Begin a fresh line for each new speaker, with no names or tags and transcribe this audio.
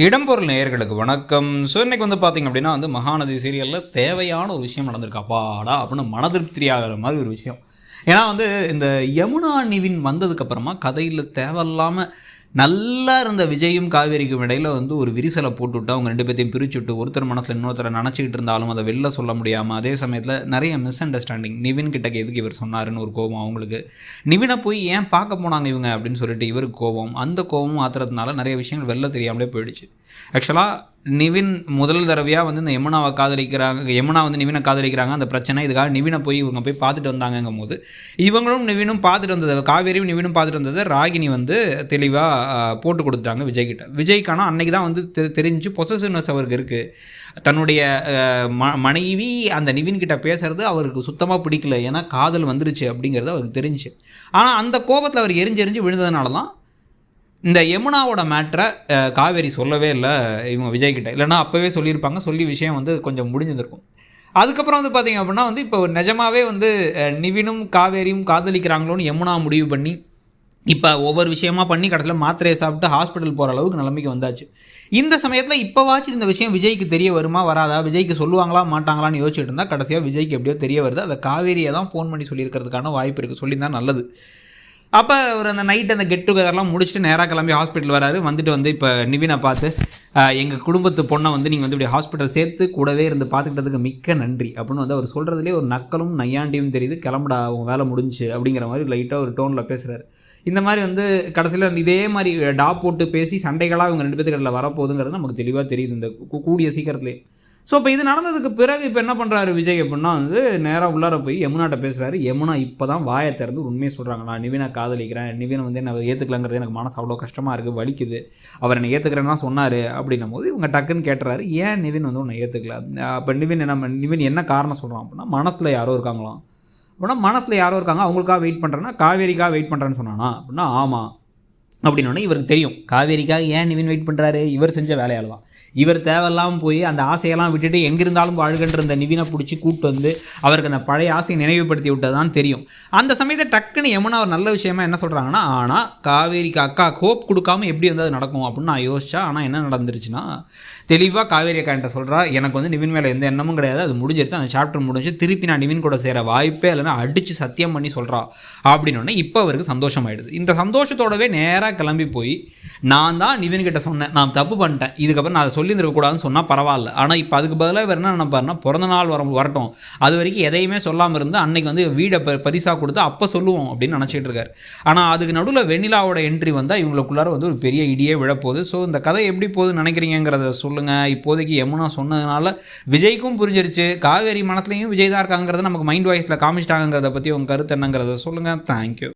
இடம்பொருள் நேயர்களுக்கு வணக்கம். ஸோ இன்றைக்கி பார்த்திங்க அப்படின்னா மகாநதி சீரியலில் தேவையான ஒரு விஷயம் நடந்திருக்கு. அப்பாடா அப்படின்னு மனதிருப்தி ஆகிற மாதிரி ஒரு விஷயம். ஏன்னா இந்த யமுனா நிவின் வந்ததுக்கப்புறமா கதையில் தேவையில்லாமல் நல்லா இருந்த விஜயும் காவேரிக்கும் இடையில் ஒரு விரிசலை போட்டுவிட்டு அவங்க ரெண்டு பேர்த்தையும் பிரிச்சுவிட்டு ஒருத்தர் மனசில் இன்னொருத்தரை நினச்சிக்கிட்டு இருந்தாலும் அதை வெளில சொல்ல முடியாமல், அதே சமயத்தில் நிறைய மிஸ் அண்டர்ஸ்டாண்டிங். நிவின் கிட்டக்கு எதுக்கு இவர் சொன்னாருன்னு ஒரு கோபம் அவங்களுக்கு, நிவினை போய் ஏன் பார்க்க போனாங்க இவங்க அப்படின்னு சொல்லிட்டு இவருக்கு கோபம். அந்த கோபம் ஆத்துறதுனால நிறைய விஷயங்கள் வெளில தெரியாமலே போயிடுச்சு. ஆக்சுவலாக நிவின் முதல் தடவையாக இந்த யமுனாவை காதலிக்கிறாங்க, யமுனா நிவினை காதலிக்கிறாங்க. அந்த பிரச்சனை இதுக்காக நிவினை போய் இவங்க போய் பார்த்துட்டு வந்தாங்கங்கும் போது இவங்களும் நிவினும் பார்த்துட்டு வந்ததை, காவேரியும் நிவினும் பார்த்துட்டு வந்ததை ராகினி தெளிவாக போட்டு கொடுத்துட்டாங்க விஜய்கிட்ட. விஜய்க்கான அன்னைக்கு தான் தெரிஞ்சு பொசசிவ்னஸ் அவருக்கு இருக்குது. தன்னுடைய மனைவி அந்த நிவின்கிட்ட பேசுகிறது அவருக்கு சுத்தமாக பிடிக்கல, ஏன்னா காதல் வந்துருச்சு அப்படிங்கிறது அவருக்கு தெரிஞ்சு. ஆனால் அந்த கோபத்தில் அவர் எரிஞ்சு விழுந்ததுனால தான் இந்த யமுனாவோட மேட்ரை காவேரி சொல்லவே இல்லை இவங்க விஜய்கிட்ட. இல்லைனா அப்போவே சொல்லியிருப்பாங்க, சொல்லி விஷயம் கொஞ்சம் முடிஞ்சிருக்கும். அதுக்கப்புறம் பார்த்திங்க அப்படின்னா இப்போ நிஜமாகவே நிவினும் காவேரியும் காதலிக்கிறாங்களோன்னு யமுனா முடிவு பண்ணி இப்போ ஒவ்வொரு விஷயமா பண்ணி கடைசியில் மாத்திரையை சாப்பிட்டு ஹாஸ்பிட்டல் போகிற அளவுக்கு நிலைமைக்கு வந்தாச்சு. இந்த சமயத்தில் இப்போவாச்சும் இந்த விஷயம் விஜய்க்கு தெரிய வருமா வராதா, விஜய்க்கு சொல்லுவாங்களா மாட்டாங்களான்னு யோசிச்சுட்டு இருந்தால் கடைசியாக விஜய்க்கு எப்படியோ தெரிய வருது. அதை காவேரியை தான் ஃபோன் பண்ணி சொல்லியிருக்கிறதுக்கான வாய்ப்பு இருக்குது. சொல்லியிருந்தால் நல்லது. அப்போ ஒரு அந்த நைட் அந்த கெட் டுகெதர்லாம் முடிச்சுட்டு நேராக கிளம்பி ஹாஸ்பிட்டல் வராரு. இப்போ நிவினை பார்த்து எங்கள் குடும்பத்து பொண்ணை நீங்கள் இப்படி ஹாஸ்பிட்டல் சேர்த்து கூடவே இருந்து பார்த்துக்கிட்டதுக்கு மிக்க நன்றி அப்படின்னு அவர் சொல்கிறதுலேயே ஒரு நக்கலும் நையாண்டியும் தெரியுது. கிளம்புடா அவங்க வேலை முடிஞ்சு அப்படிங்கிற மாதிரி லைட்டாக ஒரு டோனில் பேசுகிறாரு. இந்த மாதிரி கடைசியில் இதே மாதிரி டாப் போட்டு பேசி சண்டைகளாக இவங்க ரெண்டு பேத்துக்கிட்ட வரப்போகுதுங்கிறது நமக்கு தெளிவாக தெரியுது இந்த கூடிய சீக்கிரத்துலேயே. ஸோ இப்போ இது நடந்ததுக்கு பிறகு இப்போ என்ன பண்ணுறாரு விஜய் அப்படின்னா நேராக உள்ளார போய் யமுனாட்ட பேசுகிறாரு. யமுனா இப்போ தான் வாயை திறந்து உண்மையை சொல்கிறாங்க. நான் நிவினை காதலிக்கிறேன், நிவினை என்ன ஏற்றுக்கலாங்கிறது எனக்கு மனசு அவ்வளோ கஷ்டமாக இருக்குது, வலிக்குது, அவர் என்னை ஏற்றுக்கிறேன்னு தான் சொன்னார் அப்படின்னும் போது இவங்க டக்குன்னு கேட்டுறாரு, ஏன் நிவின் உன்னை ஏற்றுக்கல. அப்போ நிவின் என்ன காரணம் சொல்கிறான் அப்படின்னா, மனசில் யாரோ இருக்காங்களாம். அப்படின்னா மனசில் யாரோ இருக்காங்க, அவங்களுக்காக வெயிட் பண்ணுறேன்னா காவேரிக்காக வெயிட் பண்ணுறேன்னு சொன்னானா அப்படின்னா ஆமாம் அப்படின்னோடனே இவருக்கு தெரியும் காவேரிக்காக ஏன் நிவின் வெயிட் பண்ணுறாரு, இவர் செஞ்ச வேலையால் தான். இவர் தேவையில்லாமல் போய் அந்த ஆசையெல்லாம் விட்டுட்டு எங்கிருந்தாலும் வாழ்கின்ற இந்த நிவினை பிடிச்சி கூப்பிட்டு அவருக்கு அந்த பழைய ஆசையை நினைவுபடுத்தி விட்டதான் தெரியும். அந்த சமயத்தை டக்குன்னு யமுனா ஒரு நல்ல விஷயமா என்ன சொல்கிறாங்கன்னா, ஆனால் காவேரிக்கு அக்கா ஹோப் கொடுக்காம எப்படி அது நடக்கும் அப்படின்னு நான் யோசிச்சா. ஆனால் என்ன நடந்துருச்சுன்னா, தெளிவாக காவேரி அக்கான்ட்ட சொல்கிறா, எனக்கு நிவின் மேலே எந்த எண்ணமும் கிடையாது, அது முடிஞ்சிருச்சு, அந்த சாப்டர் முடிஞ்சு, திருப்பி நான் நிவின் கூட சேர வாய்ப்பே இல்லைன்னா அடித்து சத்தியம் பண்ணி சொல்கிறா அப்படின்னோடனே இப்போ அவருக்கு சந்தோஷமாயிடுது. இந்த சந்தோஷத்தோடவே நேராக கிளம்பி போய் நான் தான் நிவின்கிட்ட சொன்னேன், நான் தப்பு பண்ணிட்டேன், இதுக்கப்புறம் நான் அதை சொல்லியிருந்துருக்கக்கூடாதுன்னு சொன்னால் பரவாயில்ல. ஆனால் இப்போ அதுக்கு பதிலாக வேறு என்ன நினைப்பாருன்னா, பிறந்த நாள் வரட்டும், அது வரைக்கும் எதையுமே சொல்லாமல் இருந்து அன்னைக்கு வீடை பரிசாக கொடுத்து அப்போ சொல்லுவோம் அப்படின்னு நினச்சிட்டு இருக்காரு. ஆனால் அதுக்கு நடுவில் வெண்ணிலாவோட என்ட்ரி வந்தால் இவங்களுக்குள்ளார ஒரு பெரிய இடியே விழப்போகுது. ஸோ இந்த கதை எப்படி போகுதுன்னு நினைக்கிறீங்கிறத சொல்லுங்கள். இப்போதைக்கு யமுனா சொன்னதுனால விஜய்க்கும் புரிஞ்சிருச்சு, காவேரி மனத்துலையும் விஜய் தான் இருக்காங்கிறத நமக்கு மைண்ட் வாய்ஸில் காமிச்சிட்டாங்கிறத பற்றி உங்கள் கருத்து என்னங்கிறத சொல்லுங்கள். தேங்க்யூ.